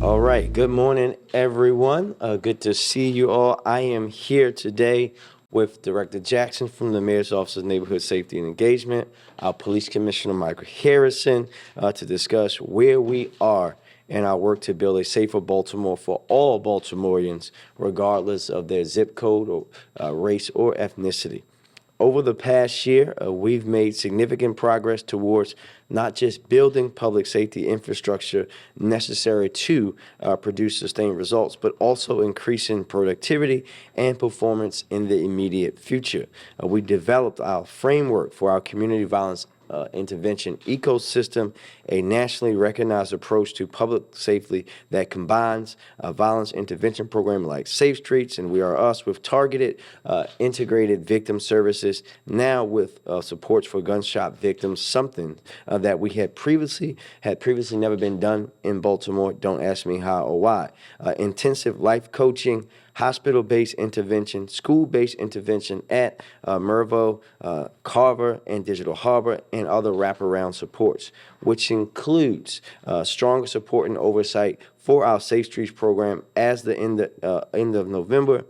All right. Good morning, everyone. Good to see you all. I am here today with Director Jackson from the Mayor's Office of Neighborhood Safety and Engagement, our Police Commissioner Michael Harrison, to discuss where we are in our work to build a safer Baltimore for all Baltimoreans, regardless of their zip code or race or ethnicity. Over the past year, we've made significant progress towards not just building public safety infrastructure necessary to produce sustained results, but also increasing productivity and performance in the immediate future. We developed our framework for our community violence intervention ecosystem, a nationally recognized approach to public safety that combines a violence intervention program like Safe Streets and We Are Us with targeted, integrated victim services, now with supports for gunshot victims, something that we had previously never been done in Baltimore. Don't ask me how or why. Intensive life coaching, hospital-based intervention, school-based intervention at Mervo, Carver, and Digital Harbor, and other wraparound supports, which includes stronger support and oversight for our Safe Streets program. As the end of November,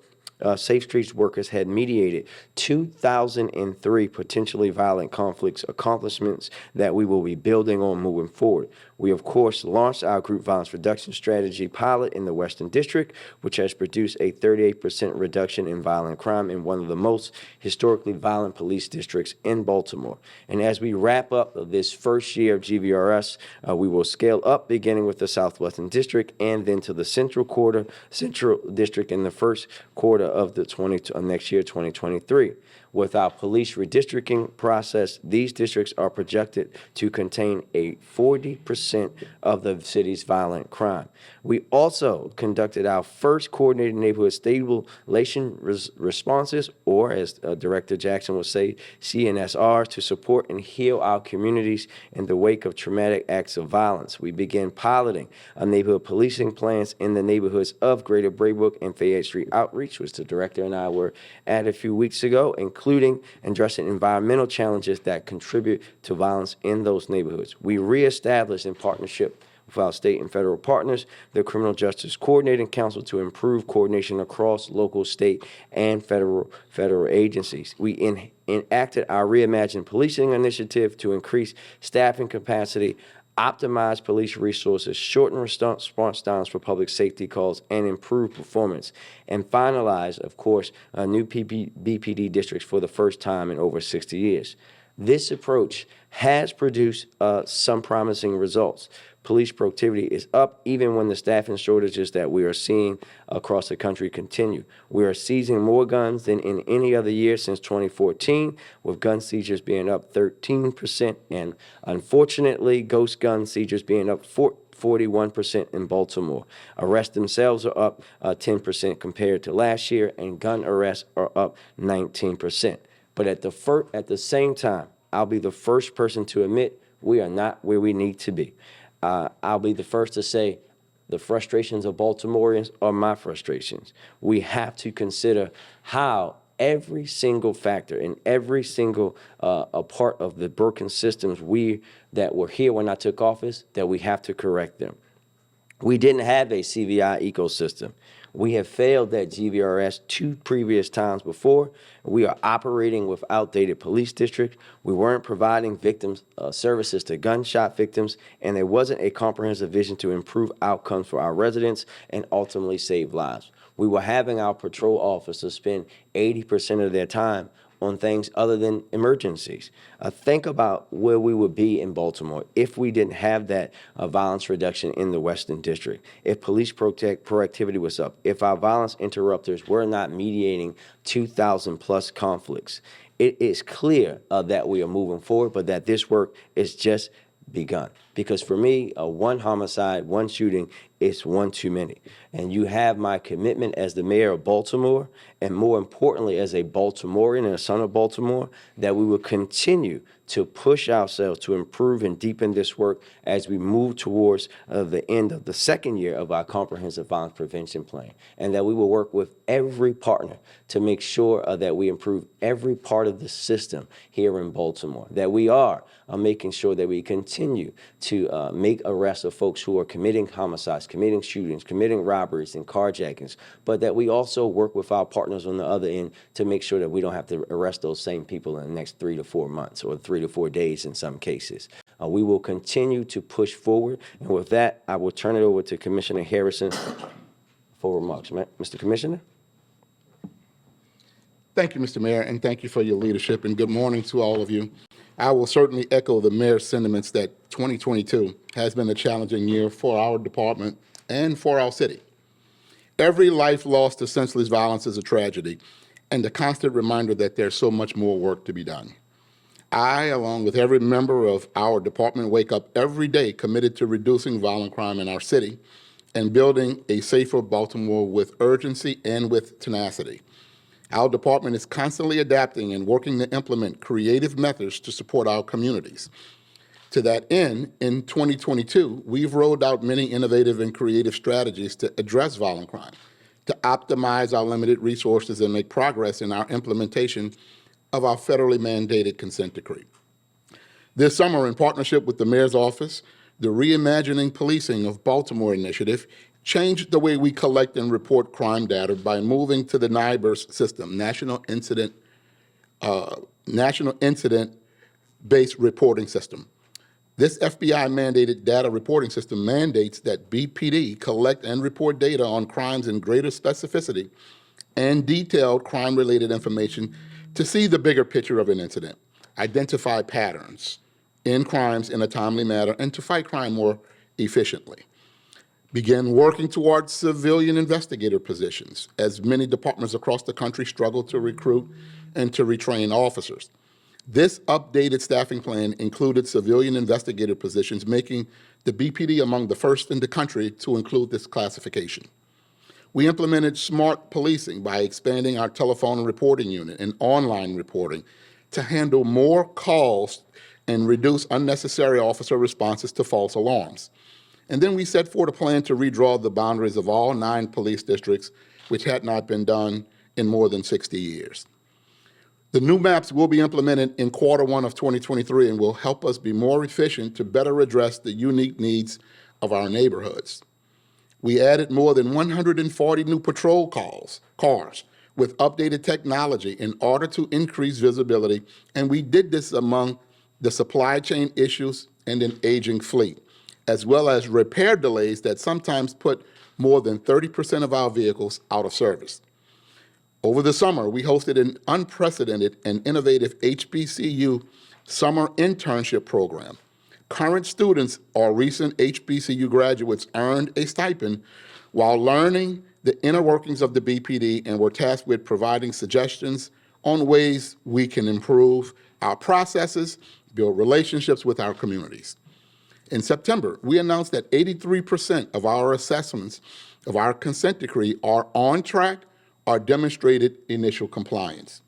Safe Streets workers had mediated 2,003 potentially violent conflicts, accomplishments that we will be building on moving forward. We, of course, launched our group violence reduction strategy pilot in the Western District, which has produced a 38% reduction in violent crime in one of the most historically violent police districts in Baltimore. And as we wrap up this first year of GVRS, we will scale up beginning with the Southwestern District and then to the Central District in the first quarter of the next year, 2023. With our police redistricting process, these districts are projected to contain a 40% of the city's violent crime. We also conducted our first coordinated neighborhood stabilization responses, or as Director Jackson would say, CNSR, to support and heal our communities in the wake of traumatic acts of violence. We began piloting neighborhood policing plans in the neighborhoods of Greater Braybrook and Fayette Street Outreach, which the director and I were at a few weeks ago, including addressing environmental challenges that contribute to violence in those neighborhoods. We reestablished, in partnership with our state and federal partners, the Criminal Justice Coordinating Council to improve coordination across local, state, and federal agencies. We enacted our Reimagined Policing initiative to increase staffing capacity, optimize police resources, shorten response times for public safety calls, and improve performance. And finalize, of course, new BPD districts for the first time in over 60 years. This approach has produced some promising results. Police productivity is up even when the staffing shortages that we are seeing across the country continue. We are seizing more guns than in any other year since 2014, with gun seizures being up 13%, and unfortunately, ghost gun seizures being up 41% in Baltimore. Arrests themselves are up 10% compared to last year, and gun arrests are up 19%. But at the same time, I'll be the first person to admit we are not where we need to be. I'll be the first to say the frustrations of Baltimoreans are my frustrations. We have to consider how every single factor and every single a part of the broken systems that were here when I took office, that we have to correct them. We didn't have a CVI ecosystem. We have failed at GVRS 2 previous times before. We are operating with outdated police districts. We weren't providing victims services to gunshot victims, and there wasn't a comprehensive vision to improve outcomes for our residents and ultimately save lives. We were having our patrol officers spend 80% of their time on things other than emergencies. Think about where we would be in Baltimore if we didn't have that violence reduction in the Western District, if police proactivity was up, if our violence interrupters were not mediating 2,000 plus conflicts. It is clear that we are moving forward, but that this work is just begun. Because for me, one homicide, one shooting is one too many. And you have my commitment as the mayor of Baltimore, and more importantly, as a Baltimorean and a son of Baltimore, that we will continue to push ourselves to improve and deepen this work as we move towards the end of the second year of our comprehensive violence prevention plan, and that we will work with every partner to make sure that we improve every part of the system here in Baltimore, that we are making sure that we continue to make arrests of folks who are committing homicides, committing shootings, committing robberies and carjackings, but that we also work with our partners on the other end to make sure that we don't have to arrest those same people in the next 3 to 4 months or 3 to 4 days in some cases. We will continue to push forward. And with that, I will turn it over to Commissioner Harrison for remarks. Mr. Commissioner? Thank you, Mr. Mayor, and thank you for your leadership, and good morning to all of you. I will certainly echo the mayor's sentiments that 2022 has been a challenging year for our department and for our city. Every life lost to senseless violence is a tragedy, and a constant reminder that there's so much more work to be done. I, along with every member of our department, wake up every day committed to reducing violent crime in our city and building a safer Baltimore with urgency and with tenacity. Our department is constantly adapting and working to implement creative methods to support our communities. To that end, in 2022, we've rolled out many innovative and creative strategies to address violent crime, to optimize our limited resources and make progress in our implementation of our federally mandated consent decree. This summer, in partnership with the Mayor's Office, the Reimagining Policing of Baltimore initiative changed the way we collect and report crime data by moving to the NIBURS system, National Incident-Based Reporting System. This FBI-mandated data reporting system mandates that BPD collect and report data on crimes in greater specificity and detailed crime-related information to see the bigger picture of an incident, identify patterns in crimes in a timely manner, and to fight crime more efficiently. Begin working towards civilian investigator positions, as many departments across the country struggle to recruit and to retrain officers. This updated staffing plan included civilian investigator positions, making the BPD among the first in the country to include this classification. We implemented smart policing by expanding our telephone reporting unit and online reporting to handle more calls and reduce unnecessary officer responses to false alarms. And then we set forth a plan to redraw the boundaries of all 9 police districts, which had not been done in more than 60 years. The new maps will be implemented in Q1 of 2023 and will help us be more efficient to better address the unique needs of our neighborhoods. We added more than 140 new patrol cars with updated technology in order to increase visibility, and we did this among the supply chain issues and an aging fleet, as well as repair delays that sometimes put more than 30% of our vehicles out of service. Over the summer, we hosted an unprecedented and innovative HBCU summer internship program. Current students or recent HBCU graduates earned a stipend while learning the inner workings of the BPD and were tasked with providing suggestions on ways we can improve our processes, build relationships with our communities. In September, we announced that 83% of our assessments of our consent decree are on track or demonstrated initial compliance.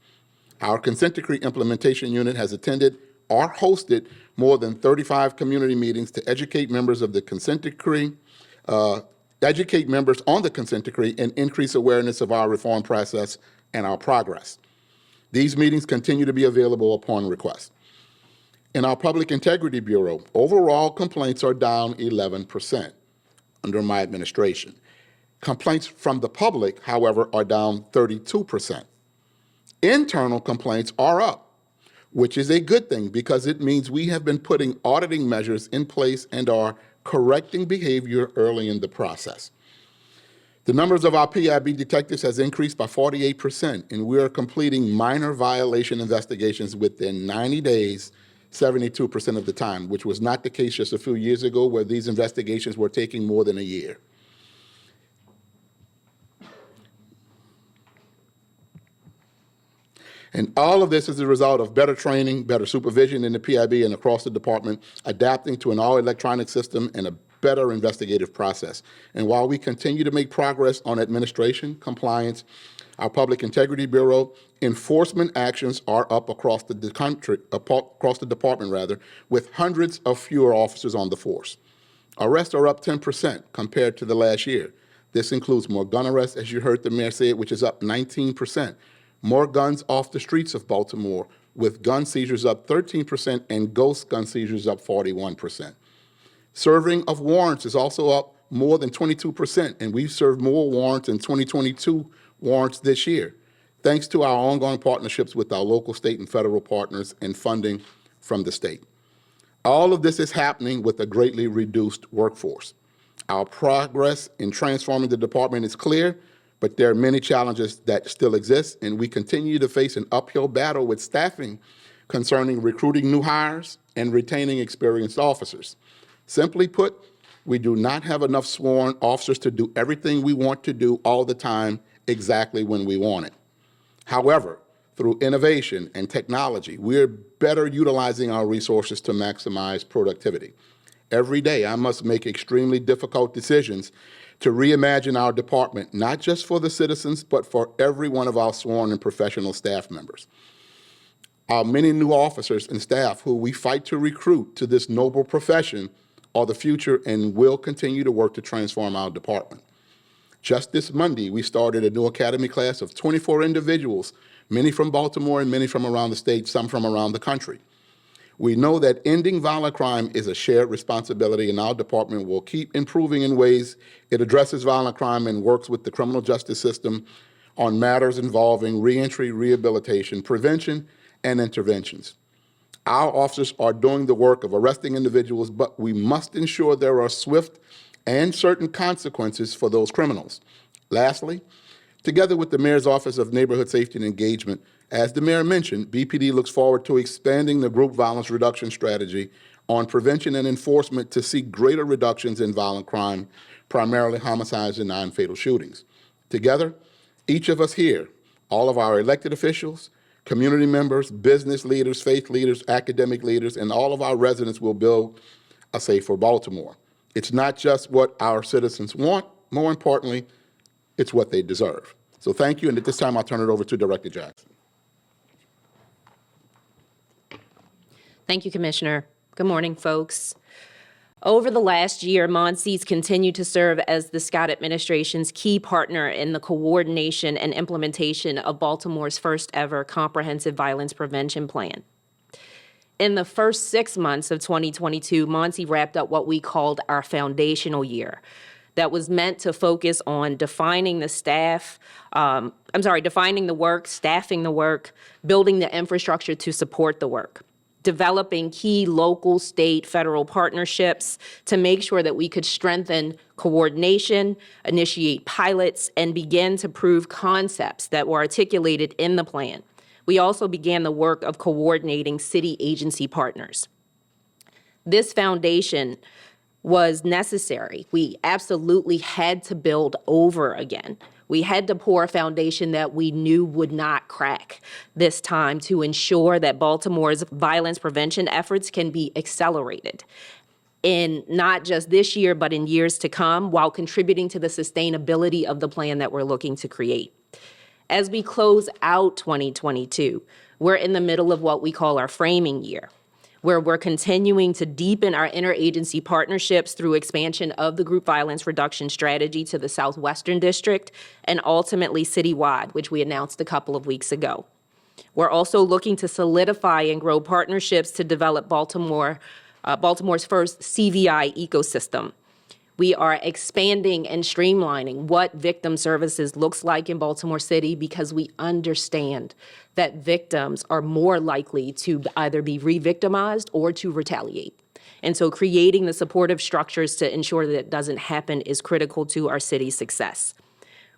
Our consent decree implementation unit has attended or hosted more than 35 community meetings to educate members of the consent decree, educate members on the consent decree, and increase awareness of our reform process and our progress. These meetings continue to be available upon request. In our Public Integrity Bureau, overall complaints are down 11% under my administration. Complaints from the public, however, are down 32%. Internal complaints are up, which is a good thing because it means we have been putting auditing measures in place and are correcting behavior early in the process. The numbers of our PIB detectives has increased by 48%, and we are completing minor violation investigations within 90 days, 72% of the time, which was not the case just a few years ago where these investigations were taking more than a year. And all of this is a result of better training, better supervision in the PIB and across the department, adapting to an all-electronic system and a better investigative process. And while we continue to make progress on administration, compliance, our Public Integrity Bureau, enforcement actions are up across the country, across the department rather, with hundreds of fewer officers on the force. Arrests are up 10% compared to the last year. This includes more gun arrests, as you heard the mayor say, which is up 19%. More guns off the streets of Baltimore, with gun seizures up 13% and ghost gun seizures up 41%. Serving of warrants is also up more than 22%, and we've served more warrants in 2022 warrants this year, thanks to our ongoing partnerships with our local, state, and federal partners and funding from the state. All of this is happening with a greatly reduced workforce. Our progress in transforming the department is clear, but there are many challenges that still exist, and we continue to face an uphill battle with staffing concerning recruiting new hires and retaining experienced officers. Simply put, we do not have enough sworn officers to do everything we want to do all the time exactly when we want it. However, through innovation and technology, we're better utilizing our resources to maximize productivity. Every day, I must make extremely difficult decisions to reimagine our department, not just for the citizens, but for every one of our sworn and professional staff members. Our many new officers and staff who we fight to recruit to this noble profession are the future and will continue to work to transform our department. Just this Monday, we started a new academy class of 24 individuals, many from Baltimore and many from around the state, some from around the country. We know that ending violent crime is a shared responsibility, and our department will keep improving in ways it addresses violent crime and works with the criminal justice system on matters involving reentry, rehabilitation, prevention, and interventions. Our officers are doing the work of arresting individuals, but we must ensure there are swift and certain consequences for those criminals. Lastly, together with the Mayor's Office of Neighborhood Safety and Engagement, as the Mayor mentioned, BPD looks forward to expanding the group violence reduction strategy on prevention and enforcement to see greater reductions in violent crime, primarily homicides and non-fatal shootings. Together, each of us here, all of our elected officials, community members, business leaders, faith leaders, academic leaders, and all of our residents will build a safer Baltimore. It's not just what our citizens want, more importantly, it's what they deserve. So thank you, and at this time I'll turn it over to Director Jackson. Thank you, Commissioner. Good morning, folks. Over the last year, MONSE's continued to serve as the Scott administration's key partner in the coordination and implementation of Baltimore's first ever comprehensive violence prevention plan. In the first 6 months of 2022, MONSE wrapped up what we called our foundational year. That was meant to focus on defining the work, staffing the work, building the infrastructure to support the work, developing key local, state, federal partnerships to make sure that we could strengthen coordination, initiate pilots, and begin to prove concepts that were articulated in the plan. We also began the work of coordinating city agency partners. This foundation was necessary. We absolutely had to build over again. We had to pour a foundation that we knew would not crack this time to ensure that Baltimore's violence prevention efforts can be accelerated in not just this year, but in years to come, while contributing to the sustainability of the plan that we're looking to create. As we close out 2022, we're in the middle of what we call our framing year, where we're continuing to deepen our interagency partnerships through expansion of the group violence reduction strategy to the Southwestern District and ultimately citywide, which we announced a couple of weeks ago. We're also looking to solidify and grow partnerships to develop Baltimore's first CVI ecosystem. We are expanding and streamlining what victim services looks like in Baltimore City because we understand that victims are more likely to either be re-victimized or to retaliate. And so creating the supportive structures to ensure that it doesn't happen is critical to our city's success.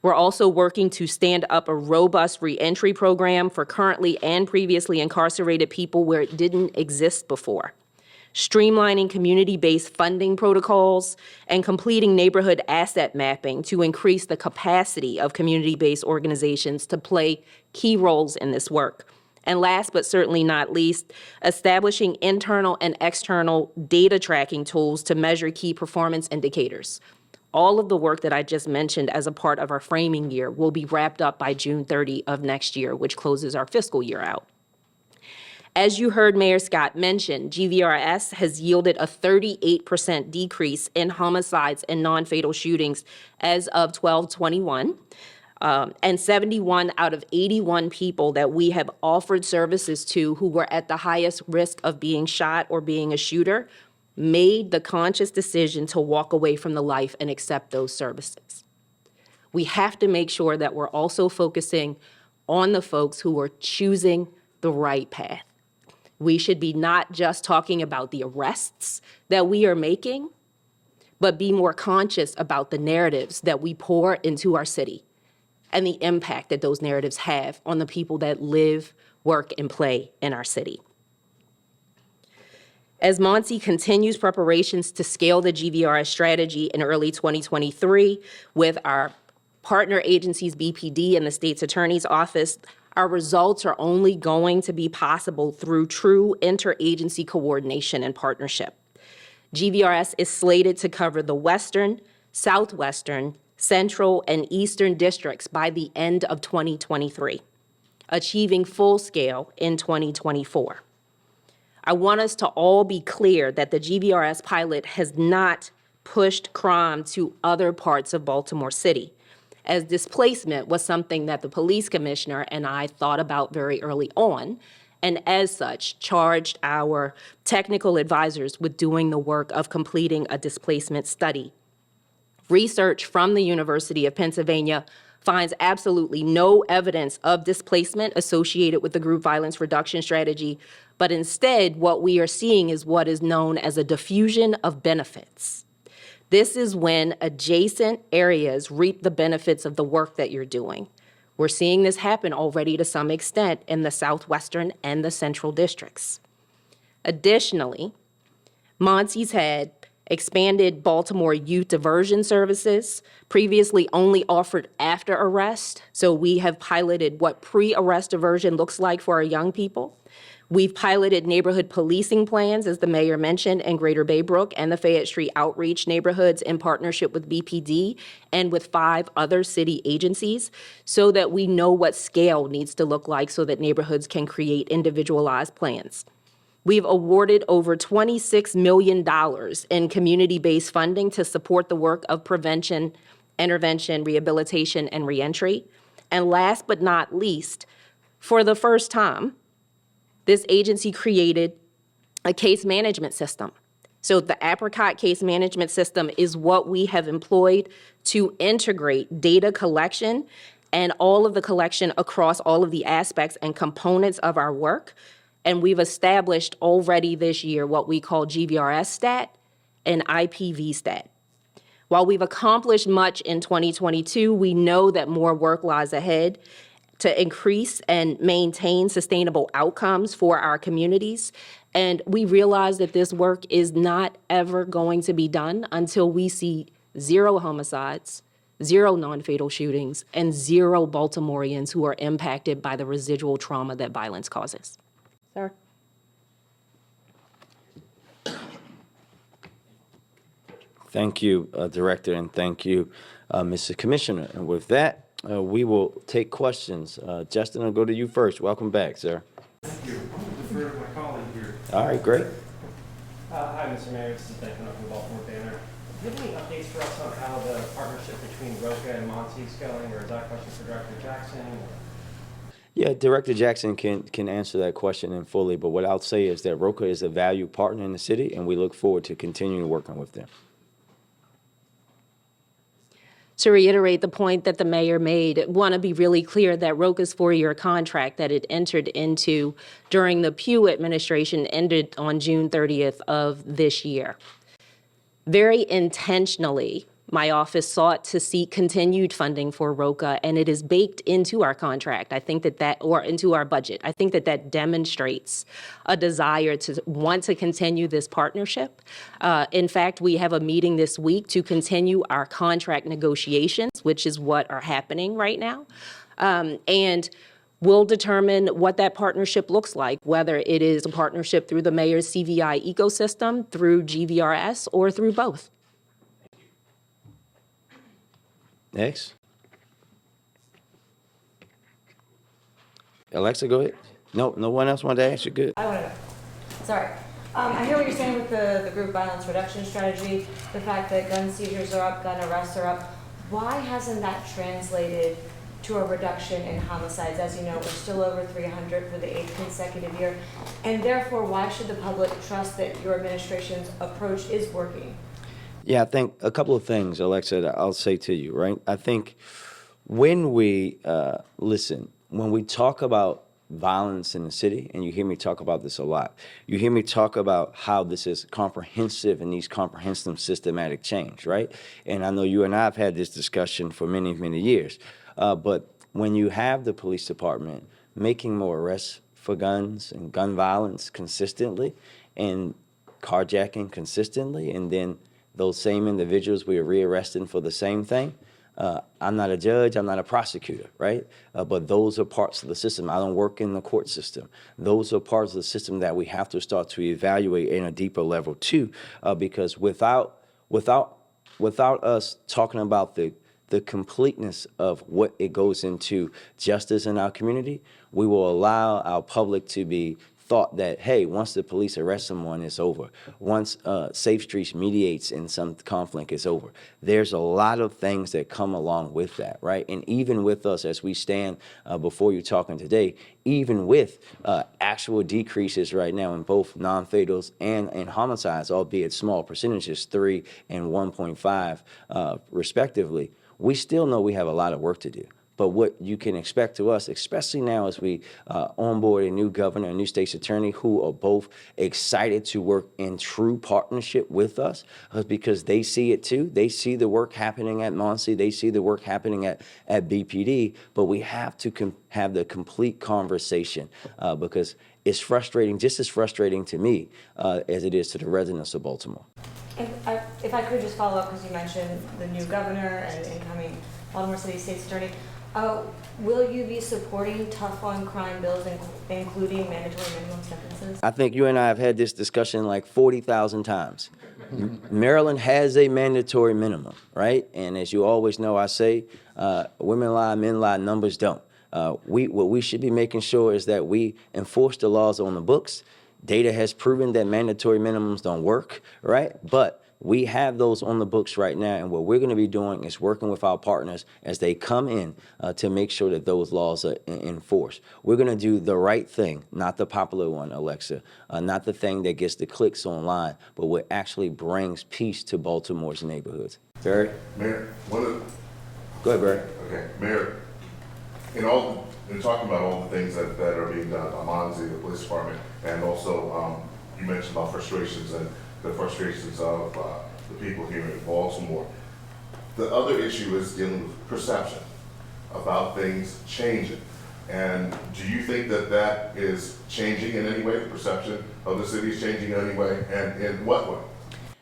We're also working to stand up a robust reentry program for currently and previously incarcerated people where it didn't exist before. Streamlining community-based funding protocols, and completing neighborhood asset mapping to increase the capacity of community-based organizations to play key roles in this work. And last but certainly not least, establishing internal and external data tracking tools to measure key performance indicators. All of the work that I just mentioned as a part of our framing year will be wrapped up by June 30 of next year, which closes our fiscal year out. As you heard Mayor Scott mention, GVRS has yielded a 38% decrease in homicides and non-fatal shootings as of 12/21. And 71 out of 81 people that we have offered services to who were at the highest risk of being shot or being a shooter made the conscious decision to walk away from the life and accept those services. We have to make sure that we're also focusing on the folks who are choosing the right path. We should be not just talking about the arrests that we are making, but be more conscious about the narratives that we pour into our city and the impact that those narratives have on the people that live, work, and play in our city. As MONSE continues preparations to scale the GVRS strategy in early 2023 with our partner agencies, BPD and the state's attorney's office, our results are only going to be possible through true interagency coordination and partnership. GVRS is slated to cover the Western, Southwestern, Central, and Eastern districts by the end of 2023, achieving full scale in 2024. I want us to all be clear that the GVRS pilot has not pushed crime to other parts of Baltimore City, as displacement was something that the police commissioner and I thought about very early on, and as such, charged our technical advisors with doing the work of completing a displacement study. Research from the University of Pennsylvania finds absolutely no evidence of displacement associated with the group violence reduction strategy, but instead what we are seeing is what is known as a diffusion of benefits. This is when adjacent areas reap the benefits of the work that you're doing. We're seeing this happen already to some extent in the Southwestern and the Central districts. Additionally, MONSE's had expanded Baltimore youth diversion services, previously only offered after arrest. So we have piloted what pre-arrest diversion looks like for our young people. We've piloted neighborhood policing plans, as the mayor mentioned, in Greater Baybrook and the Fayette Street outreach neighborhoods in partnership with BPD and with 5 other city agencies, so that we know what scale needs to look like so that neighborhoods can create individualized plans. We've awarded over $26 million in community-based funding to support the work of prevention, intervention, rehabilitation, and reentry. And last but not least, for the first time, this agency created a case management system. So the Apricot case management system is what we have employed to integrate data collection and all of the collection across all of the aspects and components of our work. And we've established already this year what we call GVRS stat and IPV stat. While we've accomplished much in 2022, we know that more work lies ahead to increase and maintain sustainable outcomes for our communities. And we realize that this work is not ever going to be done until we see 0 homicides, 0 non-fatal shootings, and 0 Baltimoreans who are impacted by the residual trauma that violence causes. Sir? Thank you, Director, and thank you, Mr. Commissioner. And with that, we will take questions. Justin, I'll go to you first. Welcome back, sir. Thank you. I'm going to defer to my colleague here. All right, great. Hi, Mr. Mayor. This is Ben from the Baltimore Banner. Do you have any updates for us on how the partnership between ROCA and MONSE is going, or is that a question for Director Jackson? Yeah, Director Jackson can answer that question in fully, but what I'll say is that ROCA is a valued partner in the city, and we look forward to continuing working with them. To reiterate the point that the mayor made, I want to be really clear that ROCA's 4-year contract that it entered into during the Pugh administration ended on June 30th of this year. Very intentionally, my office sought to seek continued funding for ROCA, and it is baked into our contract. I think or into our budget. I think that demonstrates a desire to want to continue this partnership. In fact, we have a meeting this week to continue our contract negotiations, which is what are happening right now. And we'll determine what that partnership looks like, whether it is a partnership through the mayor's CVI ecosystem, through GVRS, or through both. Next. Alexa, go ahead. No one else wanted to ask you? Good. I want to know. Sorry. I hear what you're saying with the group violence reduction strategy, the fact that gun seizures are up, gun arrests are up. Why hasn't that translated to a reduction in homicides. As you know, we're still over 300 for the 8th consecutive year. And therefore, why should the public trust that your administration's approach is working? Yeah, I think a couple of things, Alexa, that I'll say to you, right? I think when we when we talk about violence in the city, and you hear me talk about this a lot, you hear me talk about how this is comprehensive and these comprehensive systematic change, right? And I know you and I have had this discussion for many, many years. But when you have the police department making more arrests for guns and gun violence consistently and carjacking consistently, and then those same individuals we are rearresting for the same thing. I'm not a judge, I'm not a prosecutor, right? But those are parts of the system. I don't work in the court system. Those are parts of the system that we have to start to evaluate in a deeper level too, because without us talking about the completeness of what it goes into justice in our community, we will allow our public to be thought that, hey, once the police arrest someone, it's over. Once Safe Streets mediates in some conflict, it's over. There's a lot of things that come along with that, right? And even with us, as we stand before you talking today, even with actual decreases right now in both non-fatals and in homicides, albeit small percentages, 3 and 1.5 respectively, we still know we have a lot of work to do. But what you can expect to us, especially now as we onboard a new governor, a new state's attorney, who are both excited to work in true partnership with us, because they see it too. They see the work happening at Muncie. They see the work happening at BPD. But we have to have the complete conversation because it's frustrating, just as frustrating to me as it is to the residents of Baltimore. If I could just follow up, because you mentioned the new governor and incoming Baltimore City State's Attorney. Will you be supporting tough on crime bills, including mandatory minimum sentences? I think you and I have had this discussion like 40,000 times. Maryland has a mandatory minimum, right? And as you always know, I say, women lie, men lie, numbers don't. What we should be making sure is that we enforce the laws on the books. Data has proven that mandatory minimums don't work, right? But we have those on the books right now, and what we're going to be doing is working with our partners as they come in to make sure that those laws are enforced. We're going to do the right thing, not the popular one, Alexa, not the thing that gets the clicks online, but what actually brings peace to Baltimore's neighborhoods. Barry? Mayor, Go ahead, Barry. Okay, Mayor, in talking about all the things that are being done by Monzie, the police department, and also you mentioned about frustrations and the frustrations of the people here in Baltimore. The other issue is dealing with perception about things changing. And do you think that that is changing in any way? The perception of the city is changing in any way, and in what way?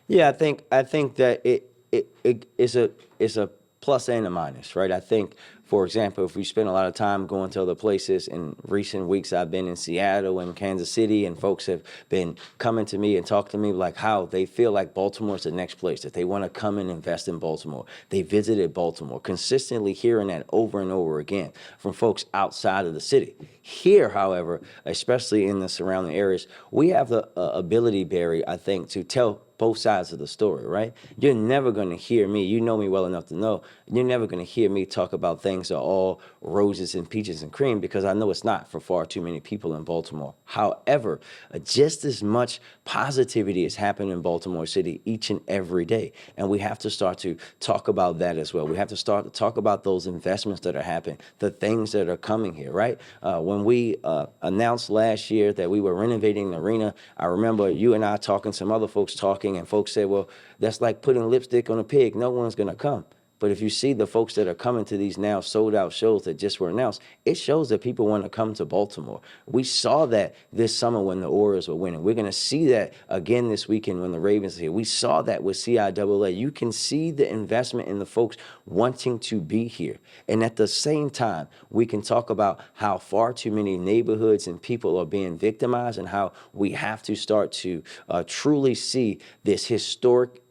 Yeah, I think that it is a plus and a minus, right? I think, for example, if we spend a lot of time going to other places, in recent weeks I've been in Seattle and Kansas City, and folks have been coming to me and talking to me like how they feel like Baltimore's the next place, that they want to come and invest in Baltimore. They visited Baltimore, consistently hearing that over and over again from folks outside of the city. Here, however, especially in the surrounding areas, we have the ability, Barry, I think, to tell both sides of the story, right? You're never going to hear me, you know me well enough to know, you're never going to hear me talk about things that are all roses and peaches and cream, because I know it's not for far too many people in Baltimore. However, just as much positivity is happening in Baltimore City each and every day, and we have to start to talk about that as well. We have to start to talk about those investments that are happening, the things that are coming here, right? When we announced last year that we were renovating the arena, I remember you and I talking, some other folks talking, and folks said, well, that's like putting lipstick on a pig. No one's going to come. But if you see the folks that are coming to these now sold out shows that just were announced, it shows that people want to come to Baltimore. We saw that this summer when the Orioles were winning. We're going to see that again this weekend when the Ravens are here. We saw that with CIAA. You can see the investment in the folks wanting to be here. And at the same time, we can talk about how far too many neighborhoods and people are being victimized, and how we have to start to truly see this historic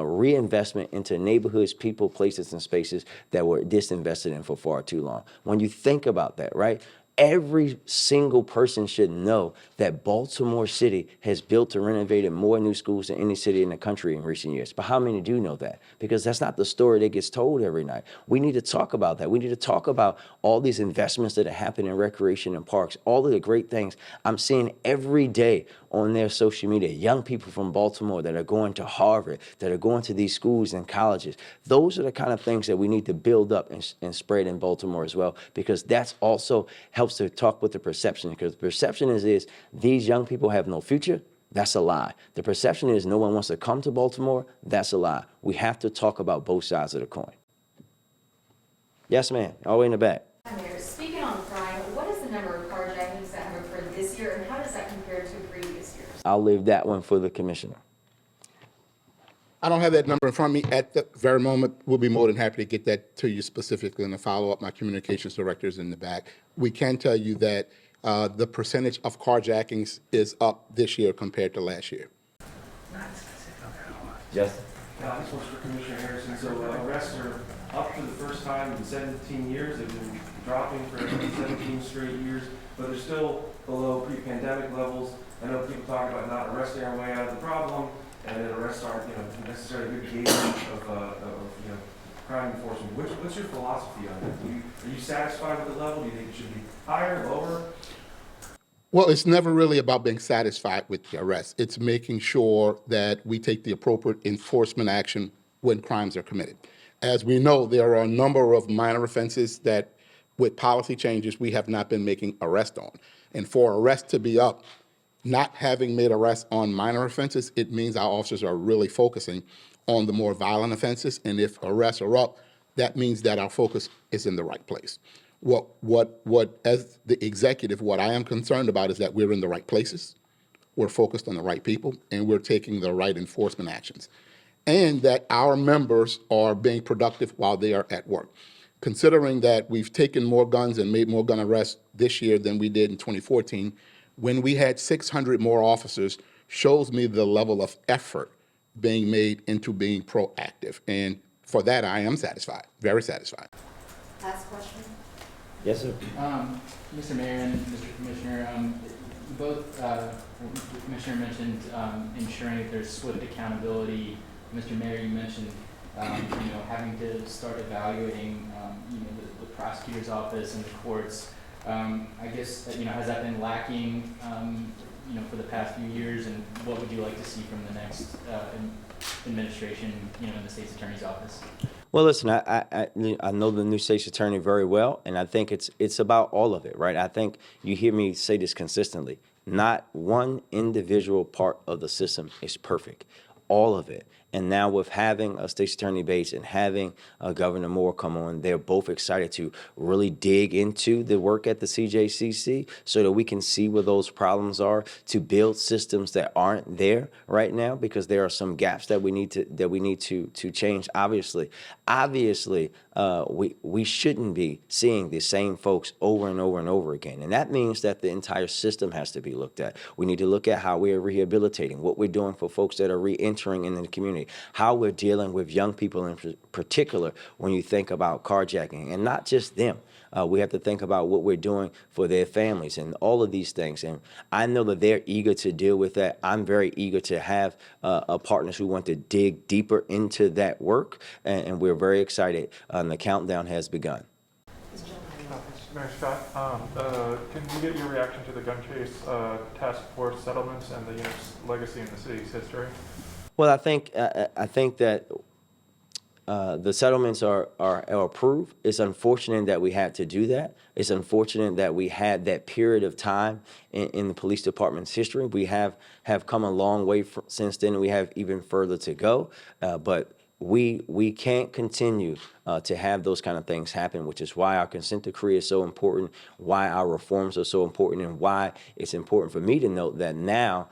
reinvestment into neighborhoods, people, places, and spaces that were disinvested in for far too long. When you think about that, right? Every single person should know that Baltimore City has built or renovated more new schools than any city in the country in recent years. But how many do know that? Because that's not the story that gets told every night. We need to talk about that. We need to talk about all these investments that are happening in recreation and parks, all of the great things I'm seeing every day on their social media. Young people from Baltimore that are going to Harvard, that are going to these schools and colleges. Those are the kind of things that we need to build up and spread in Baltimore as well, because that's also helps to talk with the perception, because the perception is these young people have no future. That's a lie. The perception is no one wants to come to Baltimore. That's a lie. We have to talk about both sides of the coin. Yes, ma'am. All the way in the back. Mayor, speaking on crime, what is the number of carjackings that have occurred this year, and how does that compare to previous years? I'll leave that one for the commissioner. I don't have that number in front of me at the very moment. We'll be more than happy to get that to you specifically in a follow-up. My communications director is in the back. We can tell you that the percentage of carjackings is up this year compared to last year. Justin? This one's for Commissioner Harrison. So arrests are up for the first time in 17 years. They've been dropping for 17 straight years, but they're still below pre-pandemic levels. I know people talk about not arresting our way out of the problem, and that arrests aren't, necessarily a good gauge of crime enforcement. What's your philosophy on that? Are you satisfied with the level? Do you think it should be higher, lower? Well, it's never really about being satisfied with the arrest. It's making sure that we take the appropriate enforcement action when crimes are committed. As we know, there are a number of minor offenses that, with policy changes, we have not been making arrests on. And for arrests to be up, not having made arrests on minor offenses, it means our officers are really focusing on the more violent offenses. And if arrests are up, that means that our focus is in the right place. As the executive, what I am concerned about is that we're in the right places, we're focused on the right people, and we're taking the right enforcement actions, and that our members are being productive while they are at work. Considering that we've taken more guns and made more gun arrests this year than we did in 2014, when we had 600 more officers, shows me the level of effort being made into being proactive. And for that, I am satisfied, very satisfied. Last question. Yes, sir. Mr. Mayor and Mr. Commissioner, both, the Commissioner mentioned ensuring that there's swift accountability. Mr. Mayor, you mentioned having to start evaluating the prosecutor's office and the courts. I guess has that been lacking for the past few years, and what would you like to see from the next administration in the state's attorney's office? Well, listen, I know the new state's attorney very well, and I think it's about all of it, right? I think you hear me say this consistently. Not one individual part of the system is perfect. All of it. And now with having a state's attorney Bates and having Governor Moore come on, they're both excited to really dig into the work at the CJCC so that we can see where those problems are, to build systems that aren't there right now, because there are some gaps that we need to change. Obviously, we shouldn't be seeing the same folks over and over and over again, and that means that the entire system has to be looked at. We need to look at how we're rehabilitating, what we're doing for folks that are re-entering into the community, how we're dealing with young people in particular when you think about carjacking, and not just them. We have to think about what we're doing for their families and all of these things. And I know that they're eager to deal with that. I'm very eager to have partners who want to dig deeper into that work, and we're very excited. The countdown has begun. Mayor Scott, can we get your reaction to the gun chase task force settlements and the legacy in the city's history? Well, I think that the settlements are approved. It's unfortunate that we had to do that. It's unfortunate that we had that period of time in the police department's history. We have come a long way since then, and we have even further to go. But we can't continue to have those kind of things happen, which is why our consent decree is so important, why our reforms are so important, and why it's important for me to note that now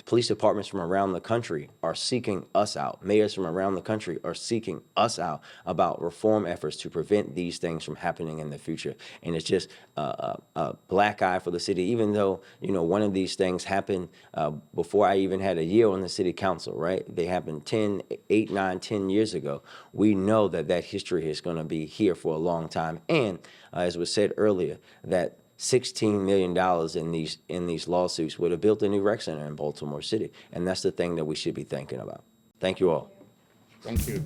Police departments from around the country are seeking us out. Mayors from around the country are seeking us out about reform efforts to prevent these things from happening in the future. And it's just a black eye for the city, even though, you know, one of these things happened before I even had a year on the city council, right? They happened 8, 9, 10 years ago. We know that that history is going to be here for a long time. And as was said earlier, that $16 million in these lawsuits would have built a new rec center in Baltimore City. And that's the thing that we should be thinking about. Thank you all. Thank you.